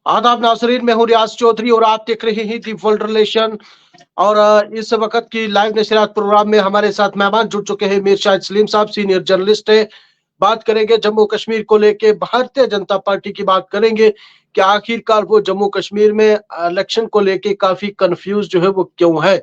आदाब नाजरीन, मैं हूँ रियाज चौधरी और आप देख रहे हैं दी वर्ल्ड रिलेशन। और इस वक्त की लाइव नशरियात प्रोग्राम में हमारे साथ मेहमान जुड़ चुके हैं। मीर शाहिद सलीम साहब सीनियर जर्नलिस्ट है। बात करेंगे जम्मू कश्मीर को लेके, भारतीय जनता पार्टी की बात करेंगे कि आखिरकार वो जम्मू कश्मीर में इलेक्शन को लेके काफी कंफ्यूज जो है वो क्यों है।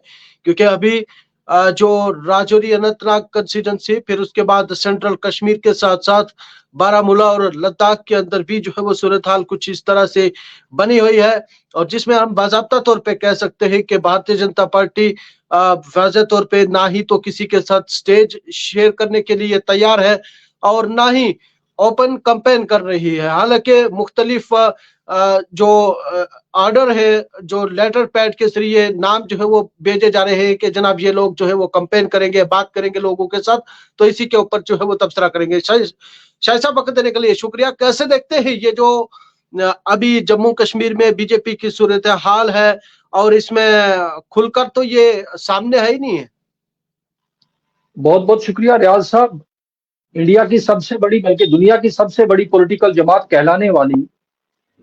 क्योंकि अभी जो राजौरी अनंतनाग कंस्टिट्यूंसी, फिर उसके बाद सेंट्रल कश्मीर के साथ साथ बारामूला और लद्दाख के अंदर भी जो है वो सूरत हाल कुछ इस तरह से बनी हुई है, और जिसमें हम बाज़ाब्ता तौर पे कह सकते हैं कि भारतीय जनता पार्टी वाज़ेह तौर पे ना ही तो किसी के साथ स्टेज शेयर करने के लिए तैयार है और ना ही ओपन कैंपेन कर रही है। हालांकि मुख्तलिफ जो ऑर्डर है, जो लेटर पैड के जरिए नाम जो है वो भेजे जा रहे हैं कि जनाब ये लोग जो है वो कैंपेन करेंगे, बात करेंगे लोगों के साथ, तो इसी के ऊपर जो है वो तबसरा करेंगे। शायद साहब, वक्त देने के लिए शुक्रिया। कैसे देखते हैं ये जो अभी जम्मू कश्मीर में बीजेपी की सूरत हाल है, और इसमें खुलकर तो ये सामने है ही नहीं है। बहुत बहुत शुक्रिया रियाज साहब। इंडिया की सबसे बड़ी, बल्कि दुनिया की सबसे बड़ी पॉलिटिकल जमात कहलाने वाली,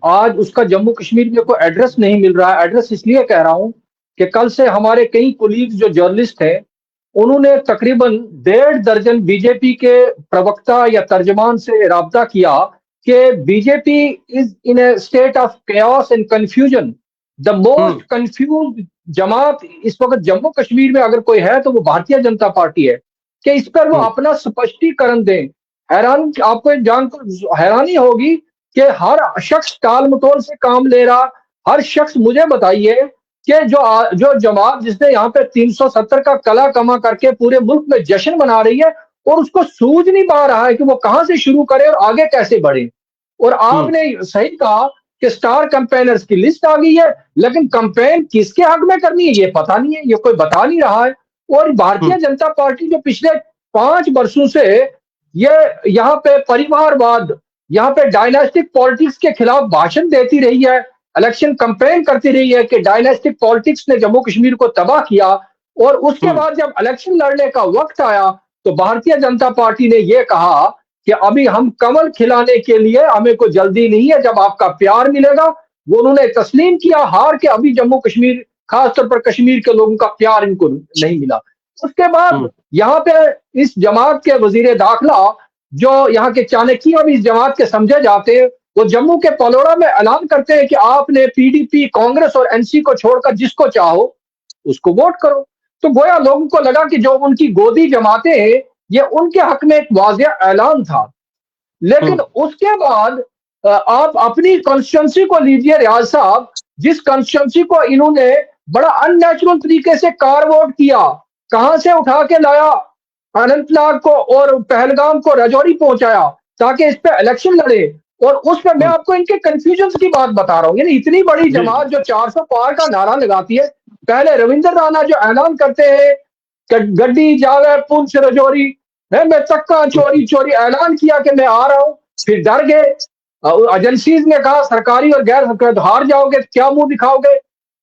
आज उसका जम्मू कश्मीर में कोई एड्रेस नहीं मिल रहा है। एड्रेस इसलिए कह रहा हूं कि कल से हमारे कई कोलीग्स जो जर्नलिस्ट हैं, उन्होंने तकरीबन 1.5 दर्जन बीजेपी के प्रवक्ता या तर्जमान से राब्ता किया कि BJP is in a state of chaos and confusion. The most confuse जमात इस वक्त जम्मू कश्मीर में अगर कोई है तो वो भारतीय जनता पार्टी है, कि इस पर वो अपना स्पष्टीकरण दें। हैरान, आपको जानकर हैरानी होगी कि हर शख्स टाल मटोल से काम ले रहा। हर शख्स, मुझे बताइए कि जो जमात जिसने यहाँ पे 370 का कला कमा करके पूरे मुल्क में जश्न मना रही है, और उसको सूझ नहीं पा रहा है कि वो कहां से शुरू करे और आगे कैसे बढ़े। और आपने सही कहा कि स्टार कैंपेनर्स की लिस्ट आ गई है, लेकिन कैंपेन किसके हक में करनी है ये पता नहीं है, ये कोई बता नहीं रहा है। और भारतीय जनता पार्टी जो पिछले 5 वर्षों से ये यहाँ पे परिवारवाद, यहाँ पे डायनेस्टिक पॉलिटिक्स के खिलाफ भाषण देती रही है, इलेक्शन कैंपेन करती रही है कि डायनेस्टिक पॉलिटिक्स ने जम्मू कश्मीर को तबाह किया, और उसके बाद जब इलेक्शन लड़ने का वक्त आया तो भारतीय जनता पार्टी ने यह कहा कि अभी हम कमल खिलाने के लिए हमें कोई जल्दी नहीं है, जब आपका प्यार मिलेगा। वो उन्होंने तस्लीम किया हार के अभी जम्मू कश्मीर, खासतौर पर कश्मीर के लोगों का प्यार इनको नहीं मिला। उसके बाद यहाँ पे इस जमात के वजीर दाखिला, जो यहाँ के चाणक्य भी इस जमात के समझे जाते हैं, वो जम्मू के पलोड़ा में ऐलान करते हैं कि आपने पीडीपी, कांग्रेस और एनसी को छोड़कर जिसको चाहो उसको वोट करो। तो गोया लोगों को लगा कि जो उनकी गोदी जमाते हैं ये उनके हक में एक वाज़ेह ऐलान था। लेकिन उसके बाद आप अपनी कॉन्स्टिट्यूंसी को लीजिए रियाज साहब, जिस कॉन्स्टिट्यूंसी को इन्होंने बड़ा अननेचुरल तरीके से कारवोट किया, कहां से उठा के लाया, अनंतनाग को और पहलगाम को राजौरी पहुंचाया ताकि इस पे इलेक्शन लड़े। और उस पर मैं आपको इनके कंफ्यूजन की बात बता रहा हूं। यानी इतनी बड़ी जमात जो 400 पार का नारा लगाती है, पहले रविंद्र राणा जो ऐलान करते हैं गड्डी जावे पुंछ राजौरी, मैं चक्का चोरी चोरी ऐलान किया कि मैं आ रहा हूं, फिर डर गए। एजेंसीज ने कहा सरकारी और गैर सरकारी हार जाओगे, क्या मुंह दिखाओगे।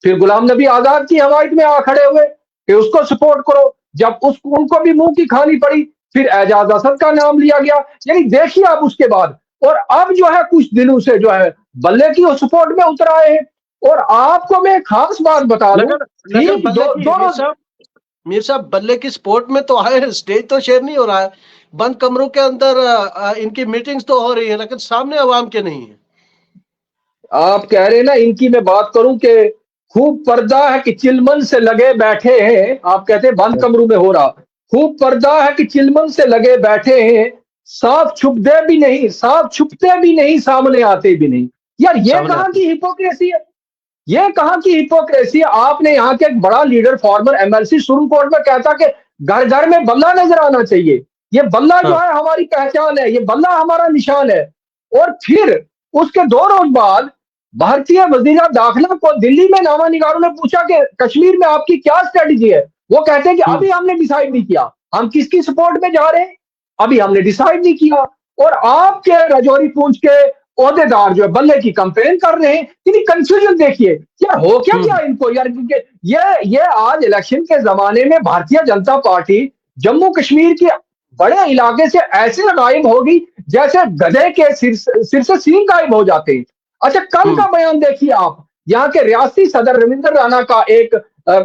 फिर गुलाम नबी आजाद की हमायत में आ खड़े हुए कि उसको सपोर्ट करो, जब उनको भी मुंह की खानी पड़ी। फिर एजाज असद का नाम लिया गया। यानी देखिए आप उसके बाद, और अब जो है कुछ दिनों से जो है बल्ले की सपोर्ट में उतर आए हैं। और आपको मैं खास बात बता दूं, मीर साहब बल्ले की सपोर्ट में तो आए, स्टेज तो शेयर नहीं हो रहा है, बंद कमरों के अंदर इनकी मीटिंग्स तो हो रही है, लेकिन सामने अवाम के नहीं है। आप कह रहे हैं ना, इनकी मैं बात करूं कि खूब पर्दा है कि चिलमन से लगे बैठे हैं। आप कहते हैं बंद कमरों में हो रहा, खूब पर्दा है कि चिलमन से लगे बैठे हैं, साफ छुपते भी नहीं, साफ छुपते भी नहीं, सामने आते भी नहीं। यार ये कहां की हिपोक्रेसी है, ये कहां की हिपोक्रेसी है। आपने यहाँ के एक बड़ा leader farmer MLC supreme court में कहता कि घर घर में बल्ला नजर आना चाहिए, ये बल्ला जो है हमारी पहचान है, ये बल्ला हमारा निशान है। और फिर उसके 2 रोज बाद भारतीय वजीर दाखिला को दिल्ली में नामा निगारों ने पूछा कि कश्मीर में आपकी क्या स्ट्रेटेजी है। वो कहते हैं कि अभी हमने डिसाइड नहीं किया, हम किसकी सपोर्ट में जा रहे हैं, अभी हमने डिसाइड नहीं किया। और आपके राजौरी पूंछ के ओहदेदार जो है बल्ले की कंपेन कर रहे हैं। यानी कंफ्यूजन देखिए यार, हो क्या क्या इनको यार। ये आज इलेक्शन के जमाने में भारतीय जनता पार्टी जम्मू कश्मीर के बड़े इलाके से ऐसे गायब होगी जैसे गधे के सिर से सींग गायब हो जाते हैं। अच्छा, कल का बयान देखिए आप, यहाँ के रियासती सदर रविंद्र राणा का एक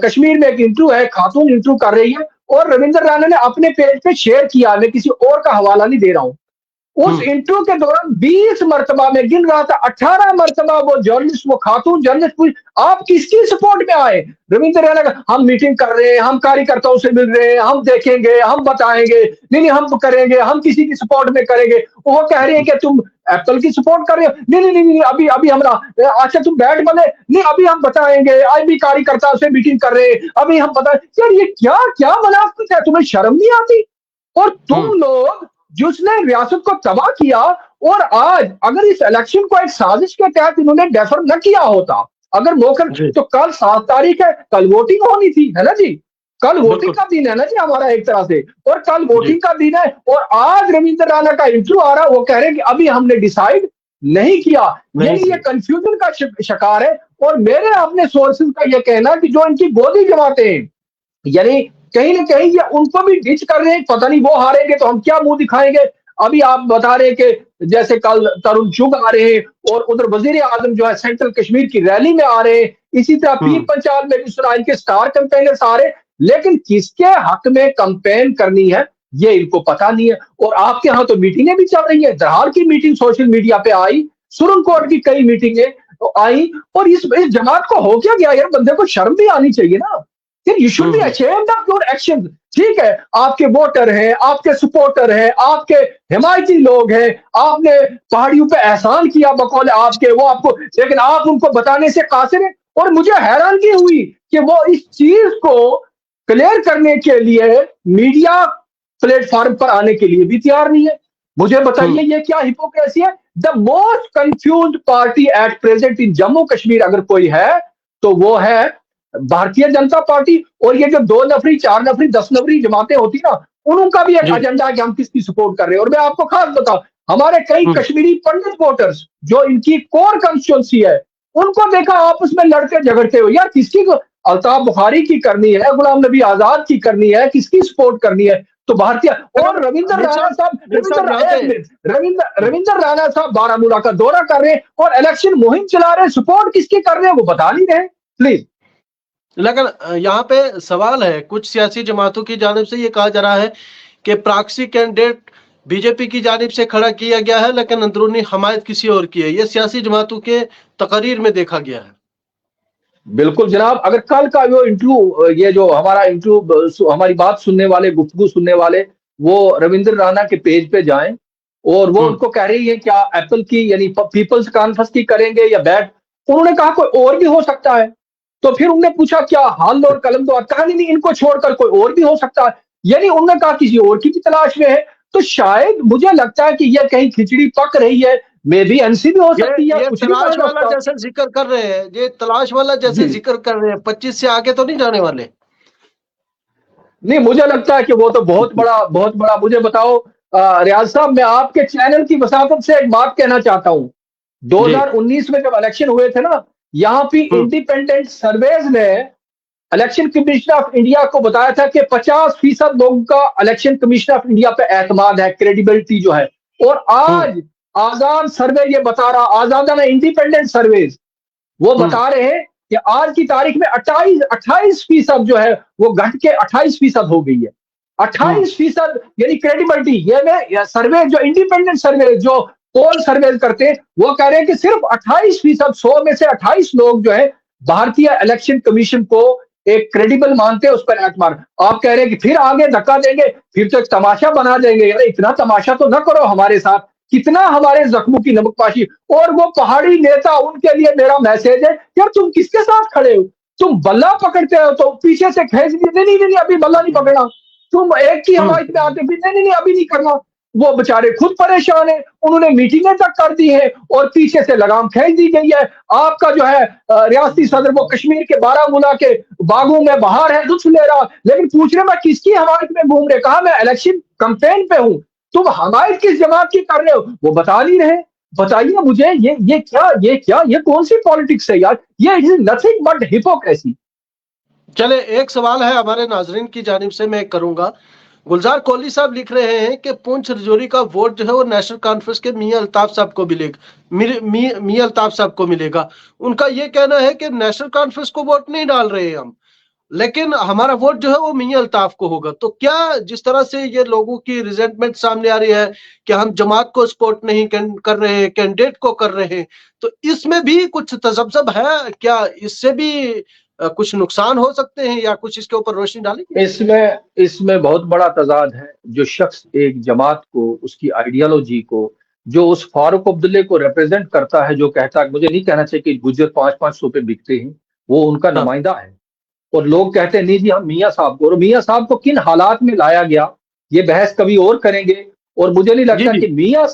कश्मीर में एक इंटरव्यू है, खातून इंटरव्यू कर रही है और रविंद्र राणा ने अपने पेज पे शेयर किया, मैं किसी और का हवाला नहीं दे रहा हूं। उस इंटरव्यू के दौरान 20 मरतबा में गिन रहा था, 18 मरतबा वो जर्नलिस्ट, वो खातून जर्नलिस्ट पूछ, आप किसकी सपोर्ट में आए? रविंद्र राणा का, हम मीटिंग कर रहे हैं, हम कार्यकर्ताओं से मिल रहे हैं, हम देखेंगे, हम बताएंगे, नहीं हम करेंगे, हम किसी की सपोर्ट में करेंगे। वो कह रहे हैं कि तुम एप्पल की सपोर्ट कर रहे हो, नहीं अभी अभी हम, अच्छा तुम बैठ बने, नहीं अभी हम बताएंगे, आज भी कार्यकर्ताओं से मीटिंग कर रहे हैं, अभी हम बताए। यार ये क्या क्या बना कुछ है, तुम्हें शर्म नहीं आती? और तुम लोग जिसने रियासत को तबाह किया, और आज अगर इस इलेक्शन को एक साजिश के तहत इन्होंने डेफर न किया होता, अगर मौका, तो कल 7 तारीख है, कल वोटिंग होनी थी, है ना जी? कल वोटिंग का दिन है ना जी हमारा एक तरह से, और कल वोटिंग का दिन है, और आज रविंद्र राणा का इंटरव्यू आ रहा है, वो कह रहे हैं कि अभी हमने डिसाइड नहीं किया। यानी ये कंफ्यूजन का शिकार है। और मेरे अपने सोर्सेज का ये कहना कि जो इनकी गोदी जमाते हैं, यानी कहीं ना कहीं ये उनको भी डिच कर रहे हैं, पता नहीं वो हारेंगे तो हम क्या मुंह दिखाएंगे। अभी आप बता रहे हैं कि जैसे कल तरुण चुग आ रहे हैं, और उधर वजीर आजम जो है सेंट्रल कश्मीर की रैली में आ रहे हैं, इसी तरह पीर पंचाल में भी सुना इनके स्टार कैंपेनर्स आ रहे हैं, लेकिन किसके हक में कैंपेन करनी है ये इनको पता नहीं है। और आपके यहाँ तो मीटिंगें भी चल रही है, दरहाल की मीटिंग सोशल मीडिया पे आई, सुरन कोर्ट की कई मीटिंगें आई, और इस जमात को हो क्या गया यार? बंदे को शर्म भी आनी चाहिए ना। You should be ashamed of your action. ठीक है, आपके वोटर हैं, आपके सपोर्टर हैं, आपके हिमायती लोग हैं, आपने पहाड़ियों पे एहसान किया बकौल आपके, वो आपको, लेकिन आप उनको बताने से कासिर हैं। और मुझे हैरानगी हुई कि वो इस चीज को क्लियर करने के लिए मीडिया प्लेटफॉर्म पर आने के लिए भी तैयार नहीं है। मुझे बताइए ये क्या हिपोक्रेसी है? The most confused party at present in Jammu Kashmir अगर कोई है तो वो है भारतीय जनता पार्टी। और ये जो 2 नफरी, 4 नफरी, 10 नफरी जमातें होती ना, उनका भी एक एजेंडा है कि हम किसकी सपोर्ट कर रहे हैं। और मैं आपको खास बताऊं, हमारे कई कश्मीरी पंडित वोटर्स जो इनकी कोर कंस्टिट्यूंसी है, उनको देखा आपस में लड़ते झगड़ते हो, यार किसकी, अल्ताफ बुखारी की करनी है, गुलाम नबी आजाद की करनी है, किसकी सपोर्ट करनी है? तो भारतीय। और रविंद्र राणा साहब, रविंद्र राणा साहब बारामूला का दौरा कर रहे हैं और इलेक्शन मुहिम चला रहे हैं, सपोर्ट किसकी कर रहे हैं वो बता नहीं रहे। प्लीज, लेकिन यहाँ पे सवाल है, कुछ सियासी जमातों की जानिब से ये कहा जा रहा है कि प्रॉक्सी कैंडिडेट बीजेपी की जानिब से खड़ा किया गया है, लेकिन अंदरूनी हमायत किसी और की है। ये सियासी जमातों के तकरीर में देखा गया है। बिल्कुल जनाब, अगर कल का वो इंटरव्यू, ये जो हमारा इंटरव्यू, हमारी बात सुनने वाले, गुफ्तगू सुनने वाले, वो रविंद्र राणा के पेज पे जाएं, और वो उनको कह रही है क्या एप्पल की यानी पीपल्स कॉन्फ्रेंस की करेंगे या बैट, उन्होंने कहा कोई और भी हो सकता है। तो फिर उन्होंने पूछा क्या हाल और कलम, तो कहा नहीं इनको छोड़कर कोई और भी हो सकता है, यानी उन्होंने कहा किसी और की भी तलाश में है। तो शायद मुझे लगता है कि यह कहीं खिचड़ी पक रही है, मे भी एनसी भी हो सकती है, कुछ तलाश वाला जैसे जिक्र कर रहे हैं, ये तलाश वाला जैसे जिक्र कर रहे हैं, 25 से आगे तो नहीं जाने वाले। नहीं, मुझे लगता है कि वो तो बहुत बड़ा। मुझे बताओ रियाज साहब, मैं आपके चैनल की वसाफत से एक बात कहना चाहता हूं। 2019 में जब इलेक्शन हुए थे ना, यहाँ पे इंडिपेंडेंट सर्वेज ने इलेक्शन कमीशन ऑफ इंडिया को बताया था कि 50% लोगों का इलेक्शन कमीशन ऑफ इंडिया पे एतमाद है, क्रेडिबिलिटी जो है। और आज आजाद सर्वे ये बता रहा, आजादाना इंडिपेंडेंट सर्वेज वो बता रहे हैं कि आज की तारीख में 28% जो है वो घट के 28% हो गई है। 28% यानी क्रेडिबिलिटी। ये सर्वे जो इंडिपेंडेंट सर्वे जो पोल सर्वे करते हैं, वो कह रहे हैं कि सिर्फ 28%, 100 में से 28 लोग जो है भारतीय इलेक्शन कमीशन को एक क्रेडिबल मानते हैं, उस पर एतमाद। आप कह रहे हैं कि फिर आगे धक्का देंगे, फिर तो एक तमाशा बना देंगे। यार इतना तमाशा तो न करो हमारे साथ, कितना हमारे जख्मों की नमकपाशी। और वो पहाड़ी नेता, उनके लिए मेरा मैसेज है, यार तुम किसके साथ खड़े हो? तुम बल्ला पकड़ते हो तो पीछे से खींच दिए, नहीं अभी बल्ला नहीं पकड़ना। तुम एक की हमायत में आते फिर नहीं अभी नहीं करना। वो बेचारे खुद परेशान है, उन्होंने मीटिंगें तक कर दी है और पीछे से लगाम खींच दी गई है। आपका जो है रियासती सदर वो कश्मीर के बारामूला के बागों में बाहर है, लुत्फ ले रहा, लेकिन पूछ रहे मैं किसकी हमायत में घूम रहे। कहा मैं इलेक्शन कैंपेन पे हूं, तुम हमायत किस जमात की कर रहे हो वो बता नहीं रहे। बताइए मुझे ये कौन सी पॉलिटिक्स है यार? ये इज नथिंग बट हिपोक्रेसी। चले, एक सवाल है हमारे नाजरीन की जानिब से मैं करूंगा। गुलजार कोहली साहब लिख रहे हैं कि पुंछ रजौरी का वोट जो है वो नेशनल कॉन्फ्रेंस के मियां अल्ताफ साहब को मिलेगा, मियां अल्ताफ साहब को मिलेगा। उनका ये कहना है कि नेशनल कॉन्फ्रेंस को वोट नहीं डाल रहे हैं हम, लेकिन हमारा वोट जो है वो मियां अल्ताफ को होगा। तो क्या जिस तरह से ये लोगों की रिजेंटमेंट सामने आ रही है कि हम जमात को सपोर्ट नहीं कर रहे हैं, कैंडिडेट को कर रहे हैं, तो इसमें भी कुछ तजब्जब है क्या? इससे भी कुछ नुकसान हो सकते हैं या कुछ इसके ऊपर रोशनी डालेंगे? इसमें बहुत बड़ा तजाद है। जो शख्स एक जमात को, उसकी आइडियोलॉजी को, जो उस फारूक अब्दुल्ला को रिप्रेजेंट करता है, जो कहता है, मुझे नहीं कहना चाहिए कि गुज्जर 500-500 पे बिकते हैं, वो उनका हाँ नुमाइंदा है। और लोग कहते हैं नहीं जी हम मियां साहब को, और मियां साहब को किन हालात में लाया गया ये बहस कभी और करेंगे। और मुझे नहीं जी लगता जी। कि मियां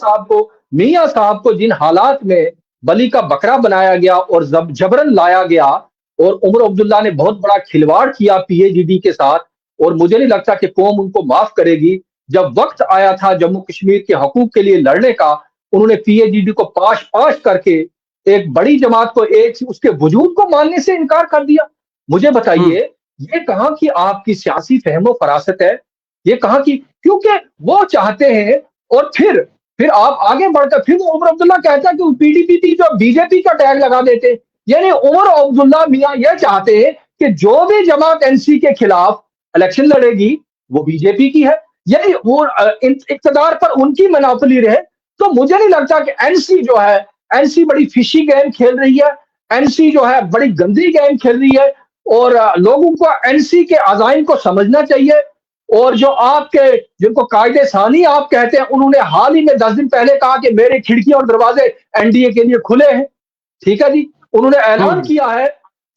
साहब को जिन हालात में बली का बकरा बनाया गया और जबरन लाया गया, और उमर अब्दुल्ला ने बहुत बड़ा खिलवाड़ किया पीएचडी के साथ, और मुझे नहीं लगता कि कौम उनको माफ करेगी। जब वक्त आया था जम्मू कश्मीर के हकूक के लिए लड़ने का, उन्होंने पीएचडी को पाश पाश करके एक बड़ी जमात को, एक उसके वजूद को मानने से इनकार कर दिया। मुझे बताइए ये कहां की आपकी सियासी फहमो फरासत है? ये कहां की? क्योंकि वो चाहते हैं, और फिर आप आगे बढ़कर फिर उमर अब्दुल्ला कहता है कि पीडीपी जो बीजेपी का टैग लगा देते। यानी उमर अब्दुल्ला मियां ये चाहते हैं कि जो भी जमात एनसी के खिलाफ इलेक्शन लड़ेगी वो बीजेपी की है, यानी वो इक्तदार पर उनकी मनाफली रहे। तो मुझे नहीं लगता कि एनसी जो है, एनसी बड़ी फिशी गेम खेल रही है, एनसी जो है बड़ी गंदी गेम खेल रही है, और लोगों को एनसी के अज़ाइम को समझना चाहिए। और जो आपके, जिनको कायदे सानी आप कहते हैं, उन्होंने हाल ही में 10 दिन पहले कहा कि मेरे खिड़कियां और दरवाजे एनडीए के लिए खुले हैं। ठीक है जी, उन्होंने ऐलान किया है।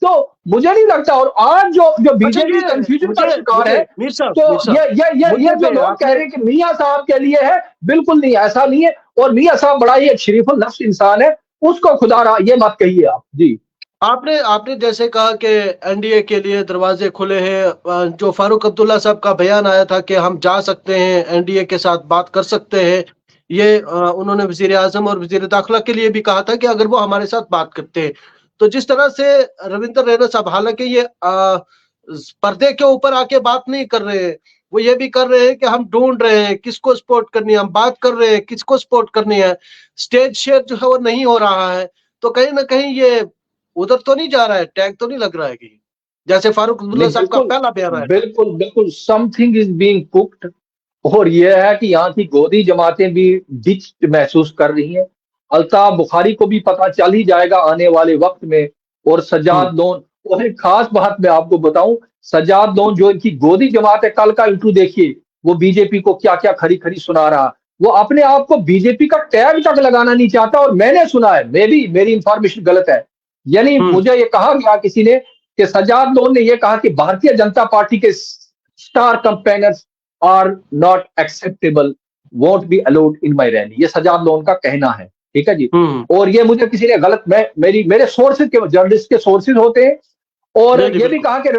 तो मुझे नहीं लगता, और आज जो अच्छा, बीजेपी ये कंफ्यूजन का शिकार है, मीर साहब, तो मीर साहब, ये मुद्दे जो पे लोग कह आपने रहे हैं कि मियां साहब के लिए है, बिल्कुल नहीं, ऐसा नहीं है। और मियां साहब बड़ा ही एक शरीफुल नफ्स इंसान है, उसको खुदा रहा ये मत कहिए आप जी। आपने आपने जैसे कहा कि एनडीए के लिए दरवाजे खुले हैं, जो फारूक अब्दुल्ला साहब का बयान आया था कि हम जा सकते हैं, एनडीए के साथ बात कर सकते हैं, ये उन्होंने वजीर आजम और वजीर दाखिला के लिए भी कहा था कि अगर वो हमारे साथ बात करते हैं। तो जिस तरह से रविंद्र रैना साहब, हालांकि ये पर्दे के ऊपर आके बात नहीं कर रहे हैं, वो ये भी कर रहे हैं कि हम ढूंढ रहे हैं किसको सपोर्ट करनी है, हम बात कर रहे हैं किसको सपोर्ट करनी है, स्टेज शेयर जो है वो नहीं हो रहा है। तो कहीं ना कहीं ये उधर तो नहीं जा रहा है, टैग तो नहीं लग रहा है कहीं, जैसे फारूक अब्दुल्ला नहीं, साहब का बिल्कुल पहला बयान आया था। बिल्कुल बिल्कुल, समथिंग इज बीइंग कुक्ड। और यह है कि यहाँ की गोदी जमातें भी डिच महसूस कर रही हैं। अल्ताफ बुखारी को भी पता चल ही जाएगा आने वाले वक्त में। और हम्म सज्जाद लोन, और एक खास बात मैं आपको बताऊं, सज्जाद लोन जो इनकी गोदी जमात है, कल का इंटरव्यू देखिए, वो बीजेपी को क्या क्या खरी खरी सुना रहा। वो अपने आप को बीजेपी का टैग तक लगाना नहीं चाहता, और मैंने सुना है, मेरी इंफॉर्मेशन गलत है, यानी हम्म मुझे ये कहा गया किसी ने कि सज्जाद लोन ने यह कहा कि भारतीय जनता पार्टी के star campaigners are not acceptable, won't be allowed in my rally. ये सज्जाद लोन का कहना है, ठीक है जी। हम्म। और ये मुझे किसी ने गलत, मेरे सोर्सेज के, जर्नलिस्ट के सोर्सेज होते हैं। और नहीं नहीं, ये भी बिल्कुल। कहा कि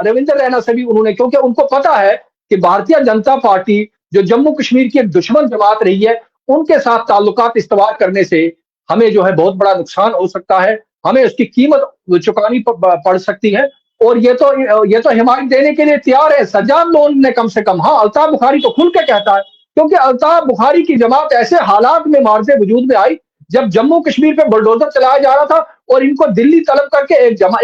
रविंद्र रैना से भी उन्होंने, क्योंकि उनको पता है कि भारतीय जनता पार्टी जो जम्मू कश्मीर की एक दुश्मन जमात रही है, उनके साथ ताल्लुकात इस्तवार करने से हमें जो है बहुत बड़ा नुकसान हो सकता है, हमें उसकी कीमत चुकानी पड़ सकती है। और ये तो हिमायत देने के लिए तैयार है सज्जाद लोन ने, कम से कम। हाँ, अल्ताफ बुखारी तो खुल के कहता है, क्योंकि अल्ताफ बुखारी की जमात ऐसे हालात में मार्जे वजूद में आई जब जम्मू कश्मीर पे बुलडोजर चलाया जा रहा था, और इनको दिल्ली तलब करके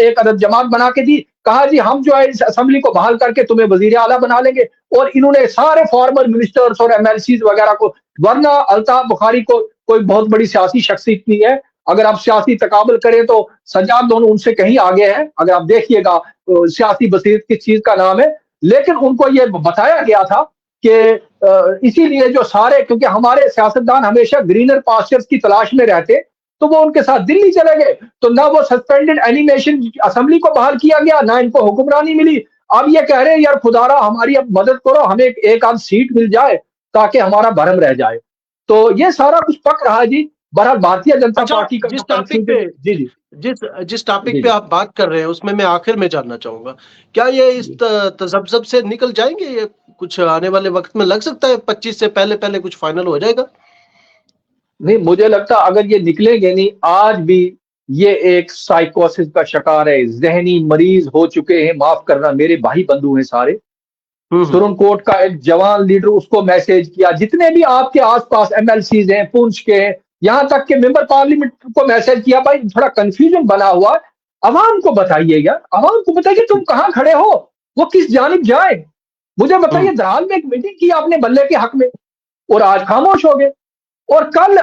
एक अदद जमात बना के दी, कहा जी हम जो है इस असेंबली को बहाल करके तुम्हें वजीर आला बना लेंगे। और इन्होंने सारे फॉर्मर मिनिस्टर्स और एमएलसी वगैरह को, वरना अल्ताफ बुखारी को कोई बहुत बड़ी सियासी शख्सियत नहीं है। अगर आप सियासी तकाबल करें तो सज्जाद लोन उनसे कहीं आगे हैं, अगर आप देखिएगा सियासी बसीरत किस चीज का नाम है। लेकिन उनको ये बताया गया था कि इसीलिए जो सारे, क्योंकि हमारे सियासतदान हमेशा ग्रीनर पास्चर्स की तलाश में रहते, तो वो उनके साथ दिल्ली चले गए। तो ना वो सस्पेंडेड एनिमेशन असेंबली को बहाल किया गया, ना इनको हुक्मरानी मिली। अब ये कह रहे हैं यार खुदारा हमारी अब मदद करो, हमें एक आध सीट मिल जाए ताकि हमारा भरम रह जाए। तो ये सारा कुछ पक रहा है जी। बहरहाल भारतीय जनता अच्छा, पार्टी का जिस जो टॉपिक पे कंफ्यूजन, जी जी जिस टॉपिक जी पे जी आप बात कर रहे हैं उसमें मैं आखिर में जानना चाहूंगा, क्या ये इस जी। तजब्जब से निकल जाएंगे? ये कुछ आने वाले वक्त में लग सकता है 25 से पहले पहले कुछ फाइनल हो जाएगा? नहीं, मुझे लगता अगर ये निकलेंगे नहीं, आज भी ये एक साइकोसिस का शिकार है, जहनी मरीज हो चुके हैं। माफ करना, मेरे भाई बंधु हैं सारे, सुरन कोट का एक जवान लीडर, उसको मैसेज किया, जितने भी आपके आसपास एमएलसीज हैं, पुंछ के, यहाँ तक के मेंबर पार्लियामेंट को मैसेज किया, भाई थोड़ा कंफ्यूजन बना हुआ, अवाम को बताइए यार, अवाम को बताइए तुम कहाँ खड़े हो, वो किस जानिब जाए, मुझे बताइए। दराल में एक मीटिंग की आपने बल्ले के हक में और आज खामोश हो गए, और कल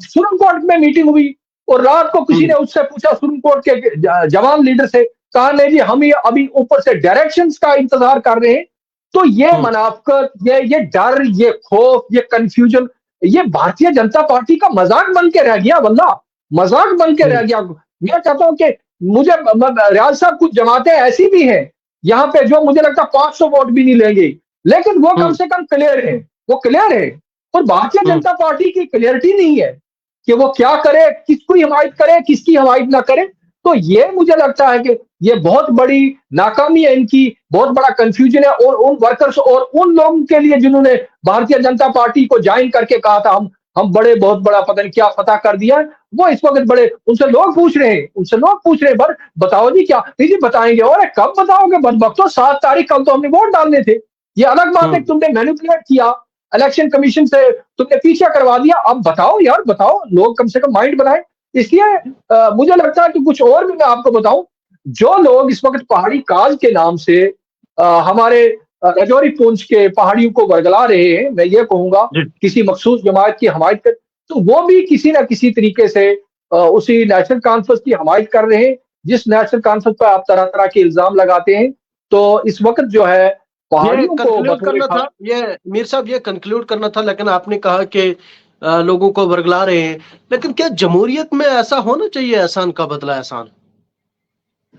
सुरन कोट में मीटिंग हुई और रात को किसी ने उससे पूछा, सुरन कोट के जवान लीडर से, कहा नहीं जी हम ये अभी ऊपर से डायरेक्शंस का इंतजार कर रहे हैं। तो ये मुनाफिकत, ये डर, ये खौफ, ये कंफ्यूजन, ये भारतीय जनता पार्टी का मजाक बन के रह गया, वल्ला मजाक बन के रह गया। मैं कहता हूं कि मुझे रियाज साहब, कुछ जमातें ऐसी भी हैं यहाँ पे जो मुझे लगता है 500 वोट भी नहीं लेंगे, लेकिन वो कम से कम क्लियर है, वो क्लियर है। और भारतीय जनता पार्टी की क्लियरिटी नहीं है कि वो क्या करे, किसको हिमायत करे, किसकी हिमायत ना करे। तो ये मुझे लगता है कि ये बहुत बड़ी नाकामी है इनकी, बहुत बड़ा कंफ्यूजन है। और उन वर्कर्स और उन लोगों के लिए जिन्होंने भारतीय जनता पार्टी को ज्वाइन करके कहा था हम बड़े, बहुत बड़ा पता नहीं क्या फतह कर दिया, वो इस वक्त बड़े, उनसे लोग पूछ रहे हैं पर बताओ जी क्या, नहीं जी बताएंगे, और कब बताओगे बदबख्तों, 7 तारीख कल तो हमने वोट डालने थे। ये अलग बात है, तुमने मैनिपुलेट किया, इलेक्शन कमीशन से तुमने पीछे करवा दिया, अब बताओ यार, बताओ, लोग कम से कम माइंड बनाए। इसलिए मुझे लगता है कि कुछ और भी मैं आपको बताऊं, जो लोग इस वक्त पहाड़ी काज के नाम से हमारे राजौरी पुंछ के पहाड़ियों को वर्गला रहे हैं, मैं ये कहूंगा किसी मखसूस जमात की हमायत कर, तो वो भी किसी ना किसी तरीके से उसी नेशनल कॉन्फ्रेंस की हमायत कर रहे हैं, जिस नेशनल कॉन्फ्रेंस पर आप तरह तरह के इल्जाम लगाते हैं। तो इस वक्त जो है पहाड़ियों को करना था, ये मीर साहब ये कंक्लूड करना था, लेकिन आपने कहा कि लोगों को वर्गला रहे हैं, लेकिन क्या जमहूरियत में ऐसा होना चाहिए, एहसान का बदला एहसान?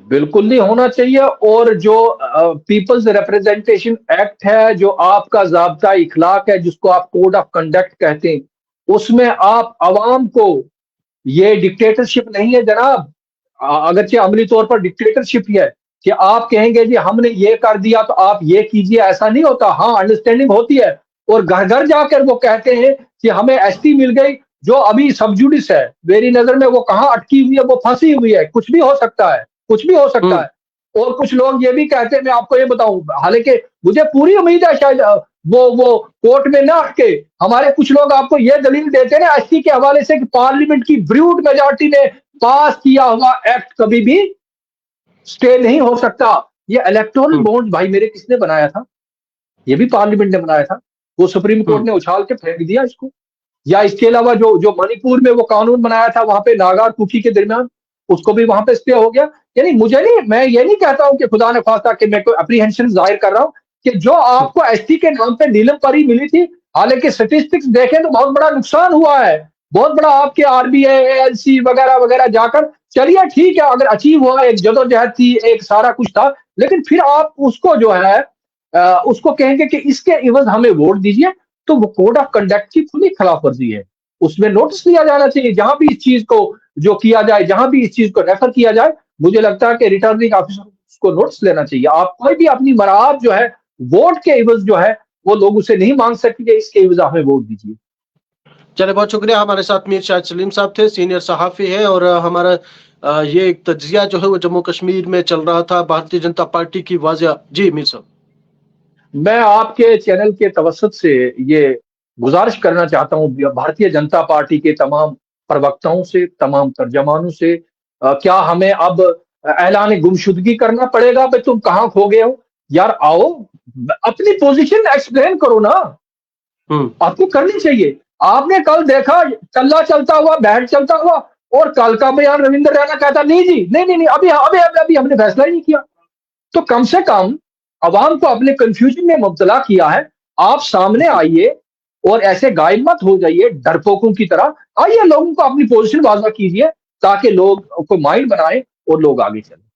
बिल्कुल नहीं होना चाहिए। और जो पीपल्स रिप्रेजेंटेशन एक्ट है, जो आपका ज़ाब्ता इखलाक है, जिसको आप कोड ऑफ कंडक्ट कहते हैं, उसमें आप अवाम को, ये डिक्टेटरशिप नहीं है जनाब, अगरचे अमली तौर पर डिक्टेटरशिप ही है कि आप कहेंगे जी हमने ये कर दिया तो आप ये कीजिए, ऐसा नहीं होता। हाँ, अंडरस्टैंडिंग होती है, और घर घर जाकर वो कहते हैं कि हमें एसटी मिल गई, जो अभी सब जुडिस है, मेरी नजर में वो कहाँ अटकी हुई है, वो फंसी हुई है, कुछ भी हो सकता है, कुछ भी हो सकता है। और कुछ लोग ये भी कहते हैं, मैं आपको ये बताऊं, हालांकि मुझे पूरी उम्मीद है शायद वो कोर्ट में ना अटके, हमारे कुछ लोग आपको ये दलील देते हैं ना एसटी के हवाले से कि पार्लियामेंट की ब्रूड मेजॉरिटी ने पास किया हुआ एक्ट कभी भी स्टे नहीं हो सकता। ये इलेक्टोरल बॉन्ड भाई मेरे किसने बनाया था? ये भी पार्लियामेंट ने बनाया था, वो सुप्रीम कोर्ट ने उछाल के फेंक दिया इसको। या इसके अलावा जो मणिपुर में वो कानून बनाया था वहां पे नागा और कुकी के दरमियान, उसको भी वहां पे स्टे हो गया। यानी मैं ये नहीं कहता हूं कि खुदा ने खास्ता कि मैं कोई अप्रीहेंशन जाहिर कर रहा हूं कि जो आपको एसटी के नाम पे नीलम परी मिली थी, हालांकि स्टेटिस्टिक्स देखें तो बहुत बड़ा नुकसान हुआ है, बहुत बड़ा आपके आरबीआई, एएलसी वगैरह वगैरह जाकर, चलिए ठीक है, अगर अचीव हुआ, एक जदोजहद थी, एक सारा कुछ था, लेकिन फिर आप उसको जो है उसको कहेंगे कि इसके इवज हमें वोट दीजिए, तो वो कोड ऑफ कंडक्ट की खुली खिलाफ वर्जी है। उसमें नोटिस लिया जाना चाहिए, जहां भी इस चीज को जो किया जाए, जहां भी इस चीज को रेफर किया जाए, मुझे लगता है कि रिटर्निंग ऑफिसर को नोटिस लेना चाहिए। आप कोई भी अपनी मराहत जो है वोट के इवज जो है वो लोग उसे नहीं मांग सकेंगे, इसके इवज हमें वोट दीजिए। चले, बहुत शुक्रिया। हमारे साथ मीर शाहिद सलीम साहब थे, सीनियर सहाफी है, और हमारा ये एक तज्जिया जो है वो जम्मू कश्मीर में चल रहा था भारतीय जनता पार्टी की वाजिया। जी मीर साहब, मैं आपके चैनल के तवसत से ये गुजारिश करना चाहता हूँ भारतीय जनता पार्टी के तमाम प्रवक्ताओं से, तमाम तर्जमानों से, क्या हमें अब ऐलान गुमशुदगी करना पड़ेगा भाई तुम कहाँ खो गए हो? यार आओ, अपनी पोजीशन एक्सप्लेन करो ना, आपको करनी चाहिए। आपने कल देखा चल्ला चलता हुआ, बैठ चलता हुआ, और कल का बयान रविंद्र रैना कहता नहीं जी, नहीं, अभी हमने फैसला ही नहीं किया। तो कम से कम अवाम को अपने कंफ्यूजन में मुब्तला किया है, आप सामने आइए और ऐसे गायब मत हो जाइए डरपोकों की तरह, आइए लोगों को अपनी पोजीशन वाज़ा कीजिए ताकि लोग को माइंड बनाए और लोग आगे चले।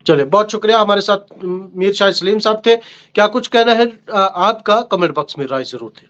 चले, बहुत शुक्रिया। हमारे साथ मीर शाहिद सलीम साहब थे। क्या कुछ कहना है आपका? कमेंट बॉक्स में राय जरूर थे।